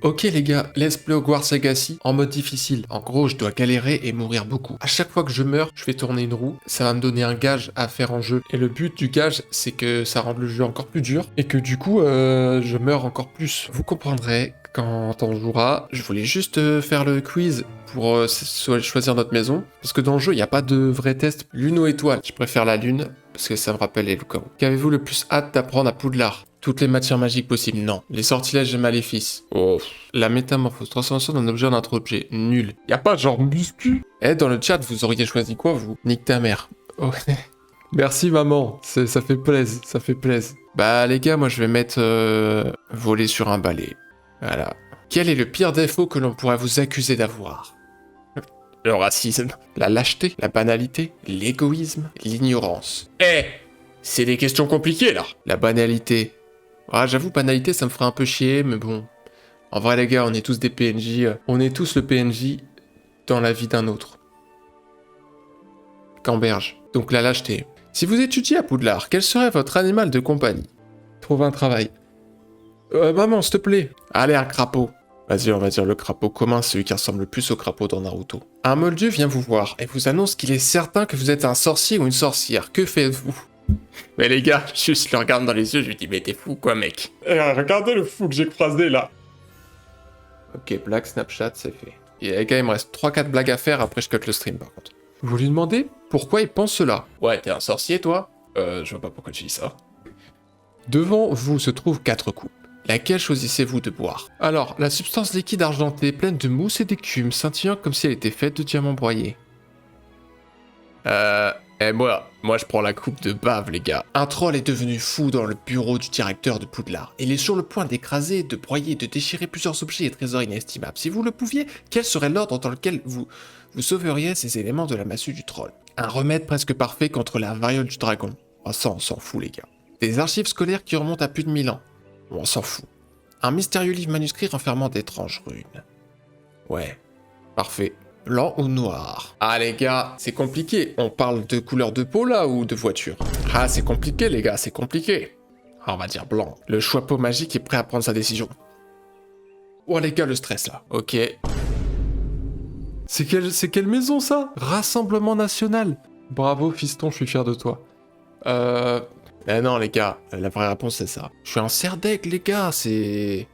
Ok les gars, let's play Hogwarts Legacy en mode difficile. En gros, je dois galérer et mourir beaucoup. À chaque fois que je meurs, je fais tourner une roue. Ça va me donner un gage à faire en jeu. Et le but du gage, c'est que ça rende le jeu encore plus dur. Et que du coup, je meurs encore plus. Vous comprendrez quand on jouera. Je voulais juste faire le quiz pour choisir notre maison. Parce que dans le jeu, il n'y a pas de vrai test. Lune ou étoile. Je préfère la lune, parce que ça me rappelle les loups. Qu'avez-vous le plus hâte d'apprendre à Poudlard? Toutes les matières magiques possibles, non. Les sortilèges et maléfices. Oh. La métamorphose, transformation d'un objet en un autre objet. Nul. Y a pas genre muscu. Eh, dans le chat, vous auriez choisi quoi, vous? Nique ta mère. Oh. Merci, maman. Ça fait plaisir, ça fait plaisir. Bah, les gars, moi, je vais mettre voler sur un balai. Voilà. Quel est le pire défaut que l'on pourrait vous accuser d'avoir? Le racisme, la lâcheté, la banalité, l'égoïsme, l'ignorance. Eh, c'est des questions compliquées, là. La banalité. Ah, j'avoue, banalité, ça me ferait un peu chier, mais bon. En vrai, les gars, on est tous des PNJ. On est tous le PNJ dans la vie d'un autre. Camberge. Donc la lâcheté. Si vous étudiez à Poudlard, quel serait votre animal de compagnie? Trouve un travail. Maman, s'il te plaît. Allez, un crapaud. Vas-y, on va dire le crapaud commun, celui qui ressemble le plus au crapaud dans Naruto. Un moldieu vient vous voir et vous annonce qu'il est certain que vous êtes un sorcier ou une sorcière. Que faites-vous? Mais les gars, juste le regarde dans les yeux, je lui dis mais t'es fou quoi mec. Regardez le fou que j'ai croisé là. Ok, blague Snapchat, c'est fait. Et les gars, il me reste 3-4 blagues à faire, après je cut le stream par contre. Vous lui demandez pourquoi il pense cela? Ouais, t'es un sorcier toi? Je vois pas pourquoi tu dis ça. Devant vous se trouvent 4 coupes. Laquelle choisissez-vous de boire? Alors, la substance liquide argentée, pleine de mousse et d'écume, scintillant comme si elle était faite de diamants broyés. Moi je prends la coupe de bave, les gars. Un troll est devenu fou dans le bureau du directeur de Poudlard. Il est sur le point d'écraser, de broyer, de déchirer plusieurs objets et trésors inestimables. Si vous le pouviez, quel serait l'ordre dans lequel vous sauveriez ces éléments de la massue du troll? Un remède presque parfait contre la variole du dragon. Oh, ça, on s'en fout, les gars. Des archives scolaires qui remontent à plus de 1000 ans. On s'en fout. Un mystérieux livre manuscrit renfermant d'étranges runes. Ouais, parfait. Blanc ou noir? Ah les gars, c'est compliqué. On parle de couleur de peau là ou de voiture? Ah c'est compliqué les gars, c'est compliqué. Ah, on va dire blanc. Le chapeau magique est prêt à prendre sa décision. Oh les gars, le stress là. Ok. C'est quelle maison ça? Rassemblement national. Bravo fiston, je suis fier de toi. Non les gars, la vraie réponse c'est ça. Je suis un cerf d'aigle les gars, c'est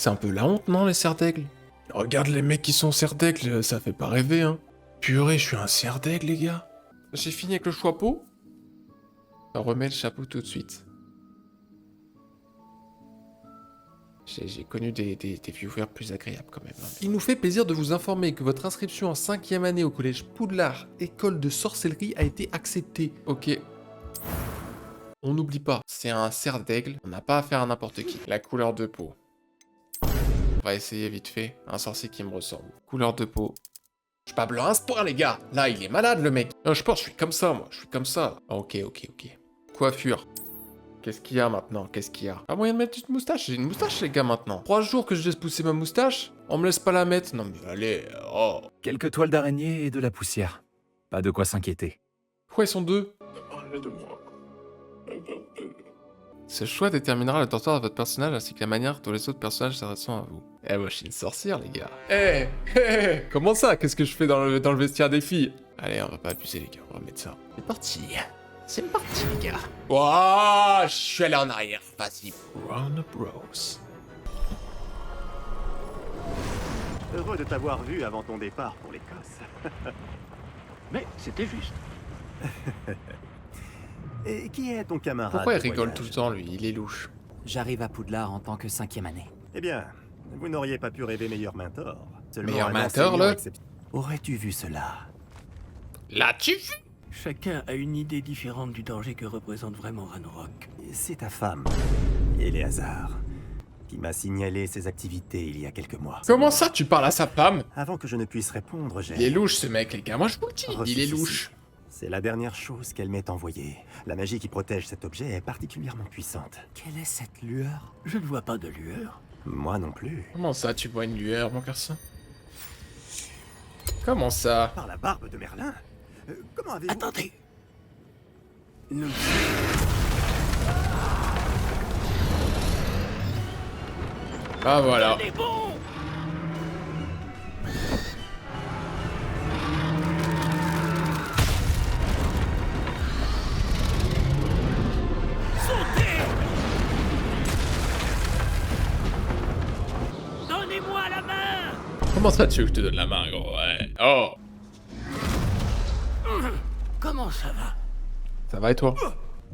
un peu la honte non les cerfs d'aigle? Regarde les mecs qui sont cerfs d'aigle, ça fait pas rêver, hein. Purée, je suis un cerf d'aigle, les gars. J'ai fini avec le chapeau. On remet le chapeau tout de suite. J'ai connu des viewers plus agréables quand même. Hein. Il nous fait plaisir de vous informer que votre inscription en 5e année au collège Poudlard, école de sorcellerie, a été acceptée. Ok. On n'oublie pas, c'est un cerf d'aigle, on n'a pas affaire à n'importe qui. La couleur de peau. On va essayer vite fait. Un sorcier qui me ressemble. Couleur de peau. Je suis pas blanc à ce point, les gars. Là, il est malade, le mec. Non, je pense que je suis comme ça, moi. Je suis comme ça. Ok. Coiffure. Qu'est-ce qu'il y a maintenant? Qu'est-ce qu'il y a? Pas moyen de mettre une moustache? J'ai une moustache, les gars, maintenant. 3 jours que je laisse pousser ma moustache? On me laisse pas la mettre? Non, mais allez. Oh. Quelques toiles d'araignée et de la poussière. Pas de quoi s'inquiéter. Pourquoi ils sont deux? Ce choix déterminera la torture de votre personnage ainsi que la manière dont les autres personnages s'adresseront à vous. Eh, moi je suis une sorcière, les gars. Eh, comment ça? Qu'est-ce que je fais dans le vestiaire des filles? Allez, on va pas abuser, les gars, on va mettre ça. C'est parti. C'est parti, les gars. Wouah, je suis allé en arrière. Vas-y. Run Bros. Heureux de t'avoir vu avant ton départ pour l'Écosse. Mais c'était juste. Et qui est ton camarade? Pourquoi il de rigole voyage? tout le temps, lui? Il est louche. J'arrive à Poudlard en tant que 5e année. Eh bien, vous n'auriez pas pu rêver meilleur mentor. Seulement Meilleur un mentor, enseignant là? Aurais-tu vu cela? L'as-tu vu? Chacun a une idée différente du danger que représente vraiment Ranrock. C'est ta femme, Éléazar, qui m'a signalé ses activités il y a quelques mois. Comment ça, tu parles à sa femme? Avant que je ne puisse répondre, j'ai... Il est louche, ce mec, les gars. Moi, je vous le dis. reçu Il est ceci. louche. C'est la dernière chose qu'elle m'ait envoyée. La magie qui protège cet objet est particulièrement puissante. Quelle est cette lueur? Je ne vois pas de lueur. Moi non plus. Comment ça, tu vois une lueur, mon garçon? Comment ça? Par la barbe de Merlin? Comment avez-vous... Attendez. Nous... Ah voilà. Elle est bon. Sautez. Donnez-moi la main. Comment ça tu veux que je te donne la main, gros? Ouais. Oh. Comment ça va? Ça va et toi?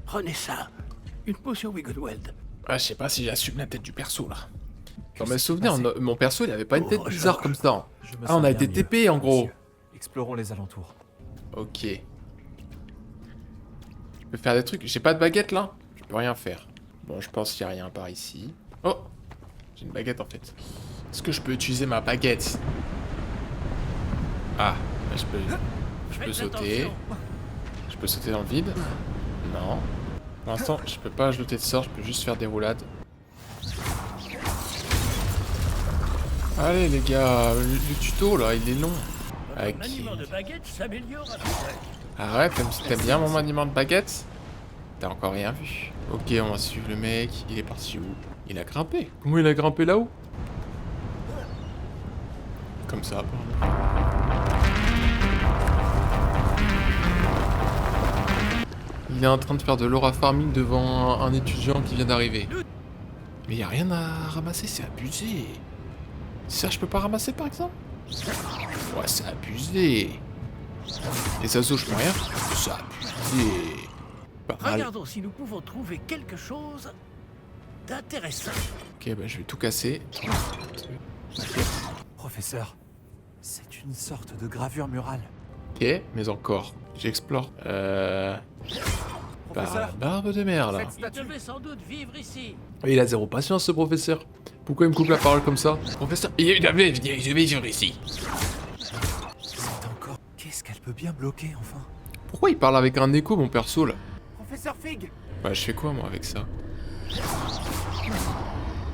Prenez ça. Une potion Wiggleweld. Ah, je sais pas si j'assume la tête du perso, là. Dans mes s'est souvenirs, passé mon perso, il avait pas une tête Oh, bizarre Georges. comme ça. Je me Ah, sens on a bien été mieux, TP, en gros. monsieur. Explorons les alentours. Ok. Je peux faire des trucs. J'ai pas de baguette, là? Je peux rien faire. Bon, je pense qu'il y a rien par ici. Oh! J'ai une baguette, en fait. Est-ce que je peux utiliser ma baguette? Ah, là, je peux Faites sauter. attention. Je peux sauter dans le vide? Non. Pour l'instant, je peux pas ajouter de sort, je peux juste faire des roulades. Allez les gars, le tuto là, il est long. Votre Ok. maniement de baguette s'améliore à peu près. Arrête, t'aimes bien mon maniement de baguette? T'as encore rien vu. Ok, on va suivre le mec. Il est parti où? Il a grimpé. Comment il a grimpé là-haut? Comme ça, apparemment. Il est en train de faire de l'aura farming devant un étudiant qui vient d'arriver. Mais y a rien à ramasser, c'est abusé. Ça, je peux pas ramasser par exemple? Ouais, c'est abusé. Les oiseaux, je peux rien. C'est abusé. Pas mal. Regardons si nous pouvons trouver quelque chose d'intéressant. Ok, bah je vais tout casser. Professeur, c'est une sorte de gravure murale. Ok, mais encore. J'explore. Professeur, Barbe de mer là. Il devait sans doute vivre ici. Il a zéro patience ce professeur. Pourquoi il me coupe la parole comme ça? Professeur, je vais vivre ici. c'est encore... Qu'est-ce qu'elle peut bien bloquer, enfin? Pourquoi il parle avec un écho mon perso là? Professeur Fig! Bah je fais quoi moi avec ça?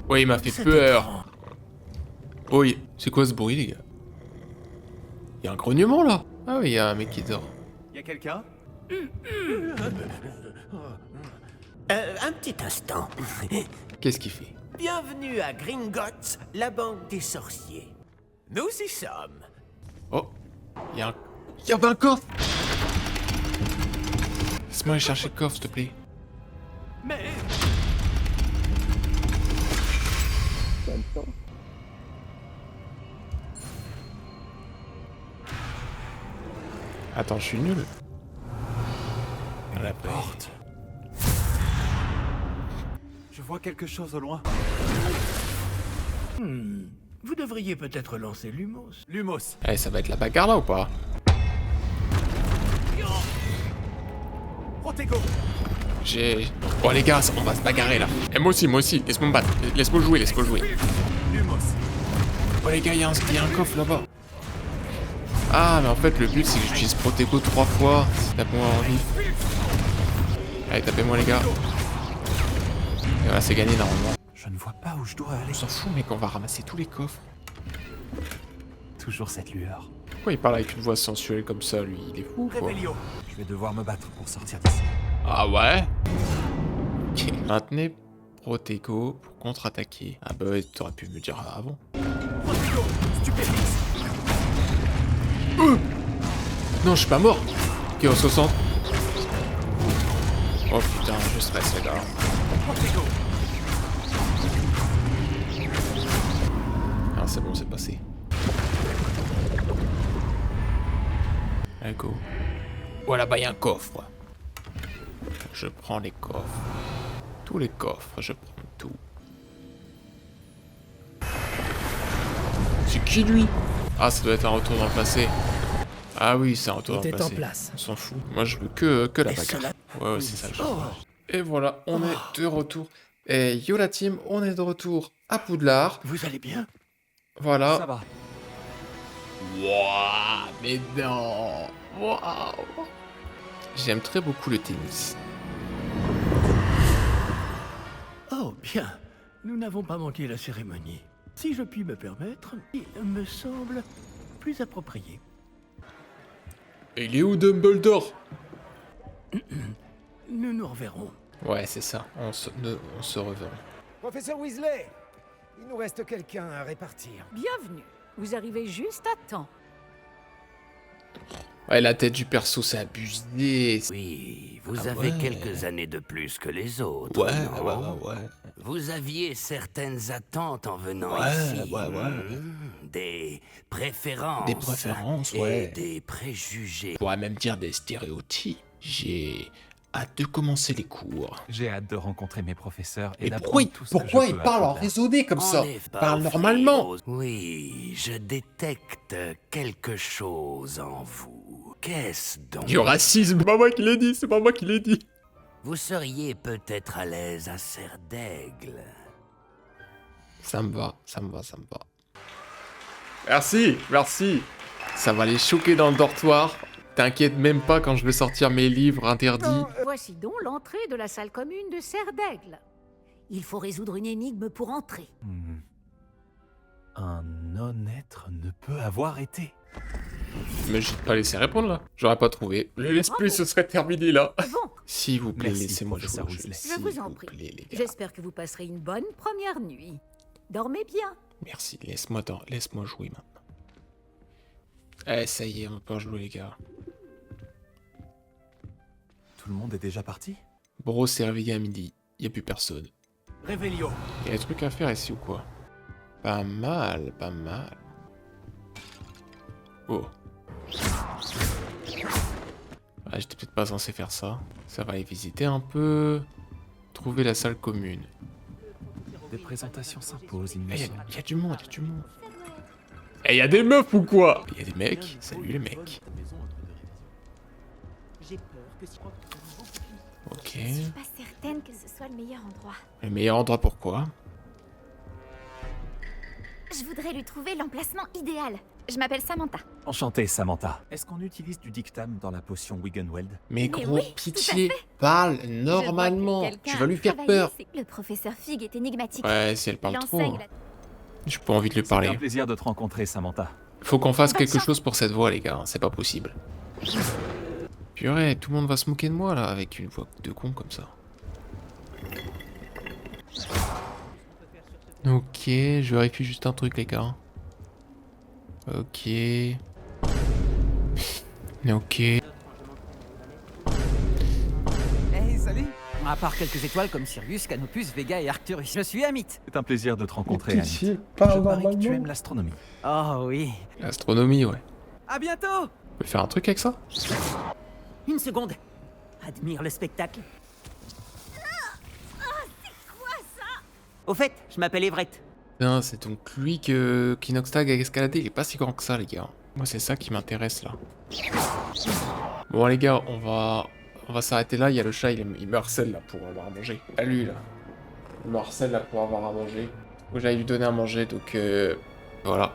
Ouais, il m'a fait C'est peur. étrange. Oh, c'est quoi ce bruit les gars? Il y a un grognement là? Ah oui, il y a un mec qui dort. Y'a quelqu'un? Un petit instant. Qu'est-ce qu'il fait? Bienvenue à Gringotts, la banque des sorciers. Nous y sommes. Oh, il y a un... Il y avait un coffre. Laisse-moi aller chercher le coffre s'il te plaît. Mais Attends, je suis nul. La porte. Je vois quelque chose au loin. vous devriez peut-être lancer Lumos. Lumos. Eh, ça va être la bagarre là ou pas? Protego. J'ai... Oh les gars, on va se bagarrer là. Et moi aussi, laisse-moi me battre. Laisse-moi jouer. Lumos. Oh les gars, il y a un coffre là-bas. Ah, mais en fait, le but c'est que j'utilise Protego 3 fois. Tape-moi en vie. Allez, tapez-moi les gars. Et voilà, c'est gagné normalement. Je ne vois pas où je dois aller. On s'en fout, mec, on va ramasser tous les coffres. Toujours cette lueur. Pourquoi il parle avec une voix sensuelle comme ça, lui? Il est fou, quoi. Rebellio. Je vais devoir me battre pour sortir d'ici. Ah ouais? Ok. Maintenez Protego pour contre-attaquer. Ah bah ouais, t'aurais pu me le dire avant. Protego. Stupéfix. Non, je suis pas mort. Ok, on se concentre. Oh putain, je stresse, les gars. Protego. Ah, c'est bon, c'est passé. Allez, go. Oh, là-bas, il y a un coffre. Je prends les coffres. Tous les coffres, je prends tout. C'est qui, lui? Ah, ça doit être un retour dans le passé. Ah oui, c'est un retour dans le passé. On s'en fout. Moi, je veux que la Et bagarre. cela- Ouais, c'est ça que je veux. Oh, Et voilà, on est de retour. Et yo la team, on est de retour à Poudlard. vous allez bien? Voilà. Ça va. Wouah, mais non. Waouh. J'aime très beaucoup le tennis. Oh, bien. Nous n'avons pas manqué la cérémonie. Si je puis me permettre, il me semble plus approprié. Et il est où Dumbledore? Nous nous reverrons. Ouais, c'est ça. On se reverra. Professeur Weasley, Il nous reste quelqu'un à répartir. Bienvenue. Vous arrivez juste à temps. Ouais, la tête du perso, c'est abusé. Oui, vous Ah avez ouais. quelques années de plus que les autres. Ouais, non ouais, ouais. Vous aviez certaines attentes en venant Ouais, ici. ouais, ouais. Des préférences. Des préférences, et ouais. des préjugés. On pourrait même dire des stéréotypes. J'ai hâte de commencer les cours. J'ai hâte de rencontrer mes professeurs et Et d'apprendre tout ce que pourquoi je il peux à parle en Poudlard. raisonné comme ça? En effet, Il parle offrir normalement. aux- Oui, je détecte quelque chose en vous. Qu'est-ce donc? Du racisme, c'est pas moi qui l'ai dit, c'est pas moi qui l'ai dit. Vous seriez peut-être à l'aise à Serre d'Aigle. Ça me va, ça me va, ça me va. Merci, merci. Ça va les choquer dans le dortoir. T'inquiète même pas quand je vais sortir mes livres interdits. Voici donc l'entrée de la salle commune de Serre d'Aigle. Il faut résoudre une énigme pour entrer. Un non-être ne peut avoir été. Mais je vais pas laisser répondre là. J'aurais pas trouvé. Le let's play se serait terminé là. Bon, S'il vous plaît, Merci, laissez-moi jouer. professeur au jeu. Weasley. je vous en S'il prie. plaît, les gars. J'espère que vous passerez une bonne première nuit. Dormez bien. Merci, laisse-moi jouer maintenant. Eh, ça y est, on peut jouer les gars. Tout le monde est déjà parti? Bro s'est réveillé à midi. Y a plus personne. Réveillon. Y a des trucs à faire ici ou quoi? Pas mal, pas mal. Oh. Ah, j'étais peut-être pas censé faire ça. Ça va aller visiter un peu. Trouver la salle commune. Des présentations s'imposent, il me Eh, semble. y a du monde, y a du monde. Eh, y a des meufs ou quoi? Y a des mecs. Salut les mecs. Ok. Je suis pas certaine que ce soit le meilleur endroit. Le meilleur endroit pourquoi? Je voudrais lui trouver l'emplacement idéal. Je m'appelle Samantha. Enchanté, Samantha. Est-ce qu'on utilise du dictam dans la potion Wiggenweld? Mais gros, oui, pitié, parle Je vois normalement. que quelqu'un Tu vas lui a faire travaillé, peur. c'est- Le professeur Fig est énigmatique. Ouais, si elle Il parle trop. enseigne la- J'ai pas envie de lui C'est un parler. plaisir de te rencontrer, Samantha. Faut qu'on fasse Bonne quelque chance. chose pour cette voix, les gars. C'est pas possible. Purée, tout le monde va se moquer de moi, là, avec une voix de con comme ça. Ok, je vérifie juste un truc, les gars. Ok. Ok. Hey, salut. À part quelques étoiles comme Sirius, Canopus, Vega et Arcturus, je suis Amit. C'est un plaisir de te rencontrer, Annie. Je parle parie que tu aimes l'astronomie. Oh oui. L'astronomie, ouais. À bientôt. On peut faire un truc avec ça? Une seconde. Admire le spectacle. Au fait, je m'appelle Everett. Putain, c'est donc lui que Kinoxtag a escaladé. Il est pas si grand que ça, les gars. Moi, c'est ça qui m'intéresse, là. Bon, les gars, on va s'arrêter là. Il y a le chat, il me harcèle, là, pour avoir à manger. À lui, là. Il me harcèle, là, pour avoir à manger. Faut que j'aille lui donner à manger, donc voilà.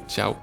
Ciao.